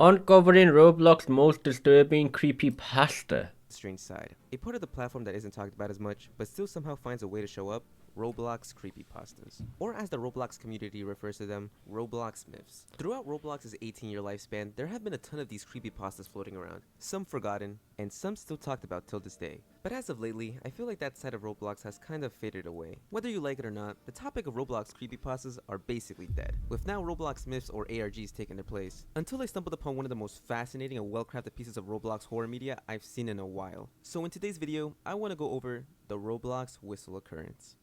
Uncovering Roblox's most disturbing creepypasta. Strange side. A part of the platform that isn't talked about as much, but still somehow finds a way to show up, Roblox Creepypastas. Or as the Roblox community refers to them, Roblox myths. Throughout Roblox's 18-year lifespan, there have been a ton of these creepypastas floating around, some forgotten, and some still talked about till this day. But as of lately, I feel like that side of Roblox has kind of faded away. Whether you like it or not, the topic of Roblox creepypastas are basically dead, with now Roblox myths or ARGs taking their place. Until I stumbled upon one of the most fascinating and well-crafted pieces of Roblox horror media I've seen in a while. So in today's video, I want to go over the Roblox whistle occurrence.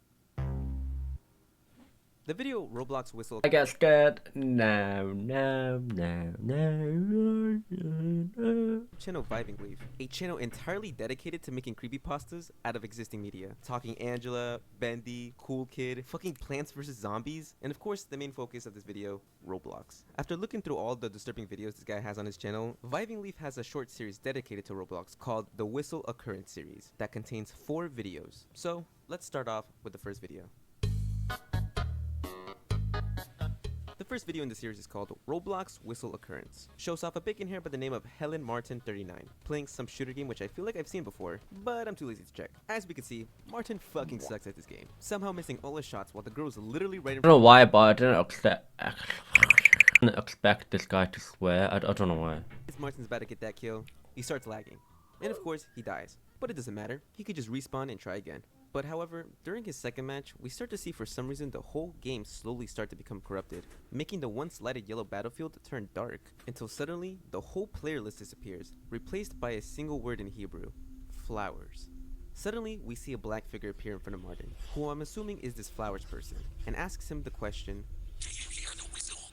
The video Roblox whistle I got scared. No. channel Vibing Leaf, a channel entirely dedicated to making creepypastas out of existing media. Talking Angela, Bendy, Cool Kid, fucking Plants vs Zombies, and of course the main focus of this video, Roblox. After looking through all the disturbing videos this guy has on his channel, Vibing Leaf has a short series dedicated to Roblox called the Whistle Occurrence series that contains 4 videos. So let's start off with the first video. The first video in the series is called Roblox Whistle Occurrence. Shows off a bacon hair by the name of Helen Martin 39, playing some shooter game which I feel like I've seen before, but I'm too lazy to check. As we can see, Martin fucking sucks at this game, somehow missing all his shots while the girl is literally right in I don't know why, but I didn't expect this guy to swear. I don't know why. As Martin's about to get that kill, he starts lagging. And of course, he dies. But it doesn't matter, he could just respawn and try again. But however, during his second match, we start to see for some reason the whole game slowly start to become corrupted, making the once lighted yellow battlefield turn dark, until suddenly the whole player list disappears, replaced by a single word in Hebrew, flowers. Suddenly, we see a black figure appear in front of Martin, who I'm assuming is this flowers person, and asks him the question, "Do you hear the whistle?"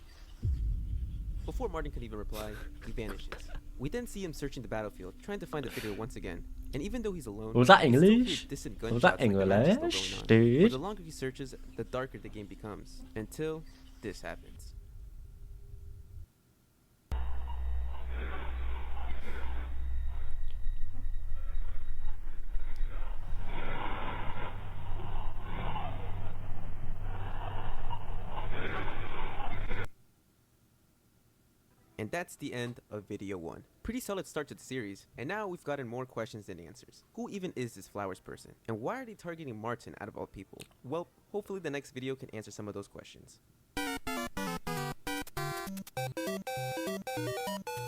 Before Martin can even reply, he vanishes. We then see him searching the battlefield, trying to find the figure once again. And even though he's alone, Was that he still English? hears distant Was that gunshots like the match is still English, going on. dude? But the longer he searches, the darker the game becomes, until this happens. And that's the end of video 1. Pretty solid start to the series, and now we've gotten more questions than answers. Who even is this flowers person? And why are they targeting Martin out of all people? Well, hopefully the next video can answer some of those questions.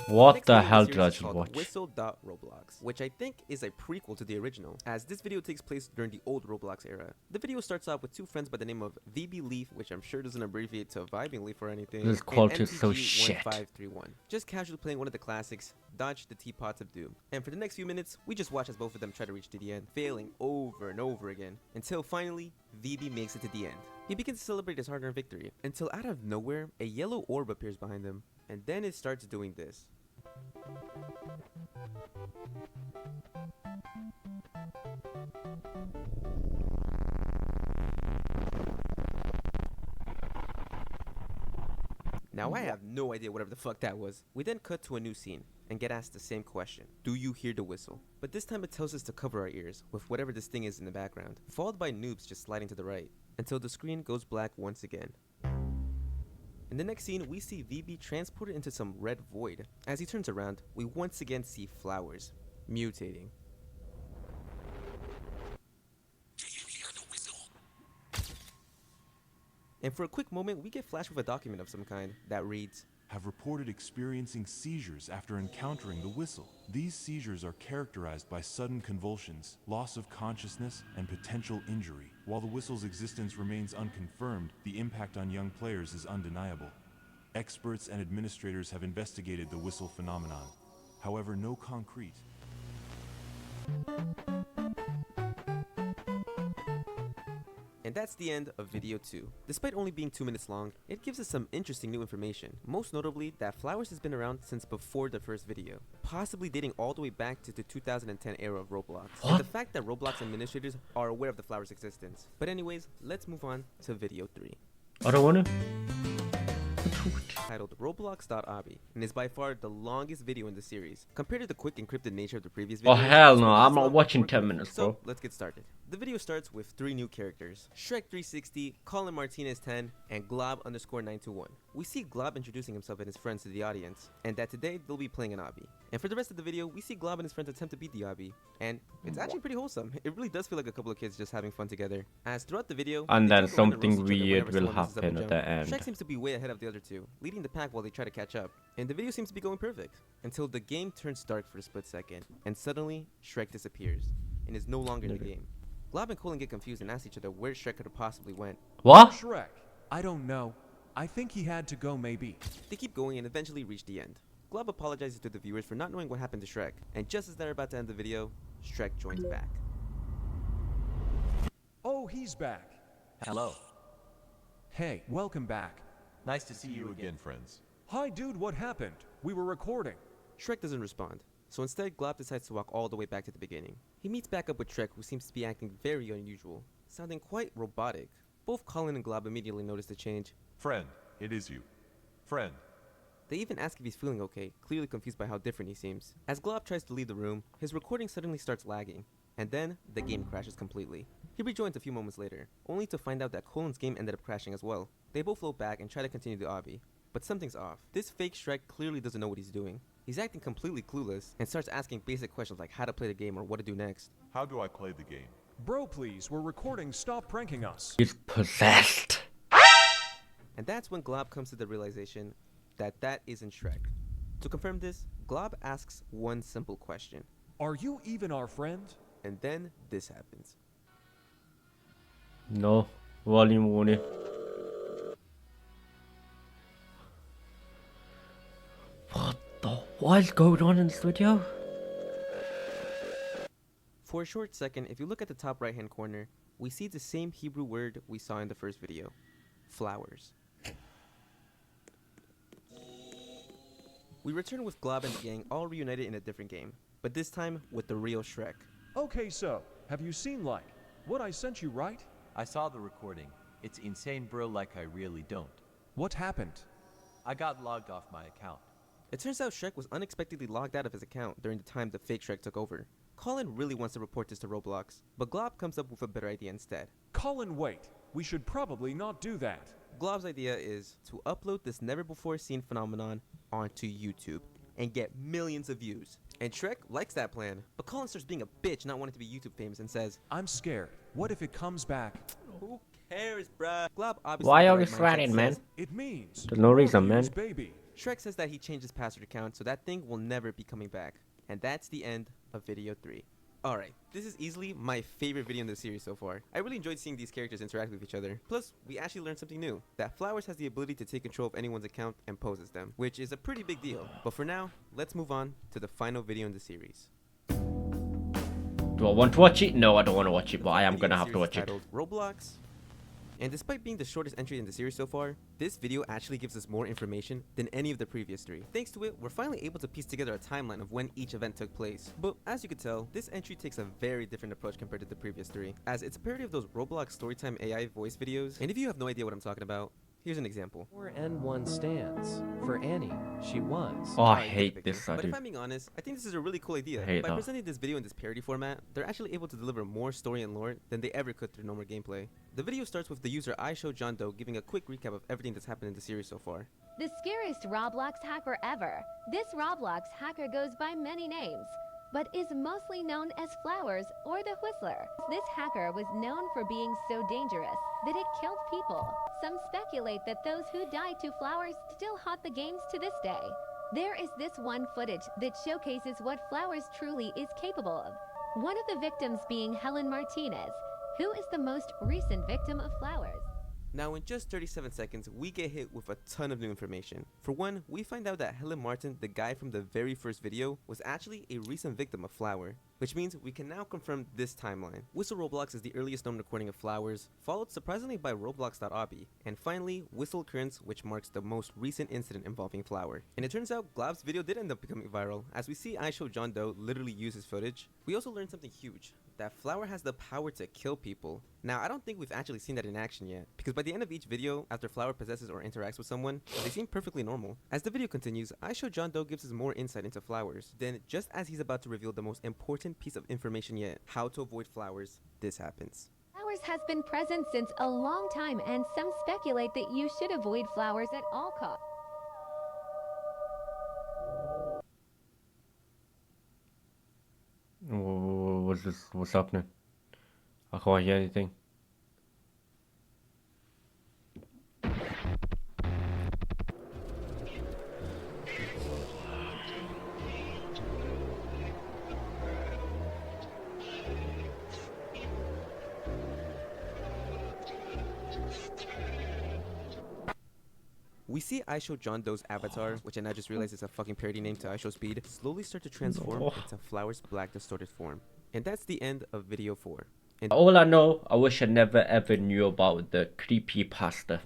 What Next the video in hell the did I series is just called watch? Whistle.Roblox, which I think is a prequel to the original, as this video takes place during the old Roblox era. The video starts off with 2 friends by the name of VB Leaf, which I'm sure doesn't abbreviate to Vibing Leaf or anything, This and quality is so shit. MTG1531, just casually playing one of the classics, Dodge the Teapots of Doom. And for the next few minutes, we just watch as both of them try to reach to the end, failing over and over again, until finally, VB makes it to the end. He begins to celebrate his hard-earned victory, until out of nowhere, a yellow orb appears behind him, and then it starts doing this. Now I have no idea whatever the fuck that was. We then cut to a new scene and get asked the same question. Do you hear the whistle? But this time it tells us to cover our ears with whatever this thing is in the background, followed by noobs just sliding to the right, until the screen goes black once again. In the next scene, we see VB transported into some red void. As he turns around, we once again see flowers mutating. Do you hear the whistle? And for a quick moment, we get flashed with a document of some kind that reads, have reported experiencing seizures after encountering the whistle. These seizures are characterized by sudden convulsions, loss of consciousness, and potential injury. While the whistle's existence remains unconfirmed, the impact on young players is undeniable. Experts and administrators have investigated the whistle phenomenon. However, no concrete. And that's the end of video 2. Despite only being 2 minutes long, it gives us some interesting new information, most notably that flowers has been around since before the first video, possibly dating all the way back to the 2010 era of Roblox, and the fact that Roblox administrators are aware of the flowers' existence. But anyways, let's move on to video 3. I don't want to. titled Roblox.obby and is by far the longest video in the series. Compared to the quick encrypted nature of the previous videos, Oh hell this no, one I'm is not long watching more 10 quick. minutes, So bro. let's get started. The video starts with 3 new characters: Shrek360, Colin Martinez 10, and Glob_921. We see Glob introducing himself and his friends to the audience, and that today they'll be playing an obby. And for the rest of the video, we see Glob and his friends attempt to beat the obby, and it's actually pretty wholesome. It really does feel like a couple of kids just having fun together. As throughout the video, And they then joke around and roast something each other weird whenever will someone messes up a happen at jump. the end. Shrek seems to be way ahead of the other two, leading the pack while they try to catch up, and the video seems to be going perfect until the game turns dark for a split second, and suddenly Shrek disappears and is no longer in the game. Glob and Colin get confused and ask each other where Shrek could have possibly went. What? Shrek. I don't know. I think he had to go maybe. They keep going and eventually reach the end. Glob apologizes to the viewers for not knowing what happened to Shrek, and just as they're about to end the video, Shrek joins back. Oh, he's back. Hello. Hey, welcome back. Nice to see you again, friends. Hi, dude, what happened? We were recording. Shrek doesn't respond, so instead Glob decides to walk all the way back to the beginning. He meets back up with Shrek, who seems to be acting very unusual, sounding quite robotic. Both Colin and Glob immediately notice the change. Friend, it is you. Friend. They even ask if he's feeling okay, clearly confused by how different he seems. As Glob tries to leave the room, his recording suddenly starts lagging, and then the game crashes completely. He rejoins a few moments later, only to find out that Colin's game ended up crashing as well. They both float back and try to continue the obby, but something's off. This fake Shrek clearly doesn't know what he's doing. He's acting completely clueless and starts asking basic questions like how to play the game or what to do next. How do I play the game? Bro, please, we're recording. Stop pranking us. He's possessed. And that's when Glob comes to the realization that that isn't Shrek. To confirm this, Glob asks one simple question. Are you even our friend? And then this happens. No. Volume 1. What is going on in this video? For a short second, if you look at the top right hand corner, we see the same Hebrew word we saw in the first video. Flowers. We return with Glob and the gang all reunited in a different game, but this time with the real Shrek. Okay, so, have you seen, like, what I sent you, right? I saw the recording. It's insane, bro, like I really don't. What happened? I got logged off my account. It turns out Shrek was unexpectedly logged out of his account during the time the fake Shrek took over. Colin really wants to report this to Roblox, but Glob comes up with a better idea instead. Colin, wait. We should probably not do that. Glob's idea is to upload this never-before-seen phenomenon onto YouTube and get millions of views. And Shrek likes that plan, but Colin starts being a bitch not wanting to be YouTube famous and says, I'm scared. What if it comes back? who cares, bruh? Glob obviously Why with the are you right mindset sweating, man? says- It means... There's no reason, man. views, baby. Shrek says that he changed his password account, so that thing will never be coming back. And that's the end of video 3. Alright, this is easily my favorite video in the series so far. I really enjoyed seeing these characters interact with each other. Plus, we actually learned something new, that Flowers has the ability to take control of anyone's account and poses them, which is a pretty big deal. But for now, let's move on to the final video in the series. Do I want to watch it? No, I don't want to watch it, but I am Video in gonna the have to series watch is it. titled Roblox. And despite being the shortest entry in the series so far, this video actually gives us more information than any of the previous 3. Thanks to it, we're finally able to piece together a timeline of when each event took place. But as you can tell, this entry takes a very different approach compared to the previous 3, as it's a parody of those Roblox Storytime AI voice videos. And if you have no idea what I'm talking about, here's an example. For N1 stands. For Annie, she was. Oh, I Alright, you get the hate picture. this, But if dude. I'm being honest, I think this is a really cool idea. I hate By that. presenting this video in this parody format, they're actually able to deliver more story and lore than they ever could through normal gameplay. The video starts with the user iShowJohnDoe giving a quick recap of everything that's happened in the series so far. The scariest Roblox hacker ever. This Roblox hacker goes by many names, but is mostly known as Flowers or the Whistler. This hacker was known for being so dangerous that it killed people. Some speculate that those who died to Flowers still haunt the games to this day. There is this one footage that showcases what Flowers truly is capable of. One of the victims being Helen Martinez, who is the most recent victim of Flowers. Now in just 37 seconds, we get hit with a ton of new information. For one, we find out that Helen Martin, the guy from the very first video, was actually a recent victim of Flower, which means we can now confirm this timeline. Whistle Roblox is the earliest known recording of Flowers, followed surprisingly by Roblox.obby, and finally Whistle Occurrence, which marks the most recent incident involving Flower. And it turns out Glob's video did end up becoming viral, as we see iShowJohnDoe literally use his footage. We also learned something huge. that Flower has the power to kill people. Now, I don't think we've actually seen that in action yet, because by the end of each video, after Flower possesses or interacts with someone, they seem perfectly normal. As the video continues, I show John Doe gives us more insight into Flowers. Then, just as he's about to reveal the most important piece of information yet, how to avoid Flowers, this happens. Flowers has been present since a long time, and some speculate that you should avoid Flowers at all costs. What's this? What's happening? I can't hear anything. We see Aisho John Doe's avatar, which I now just realized is a fucking parody name to Aisho Speed, slowly start to transform into Flower's black distorted form. And that's the end of video 4. And all I know, I wish I never ever knew about the creepypasta.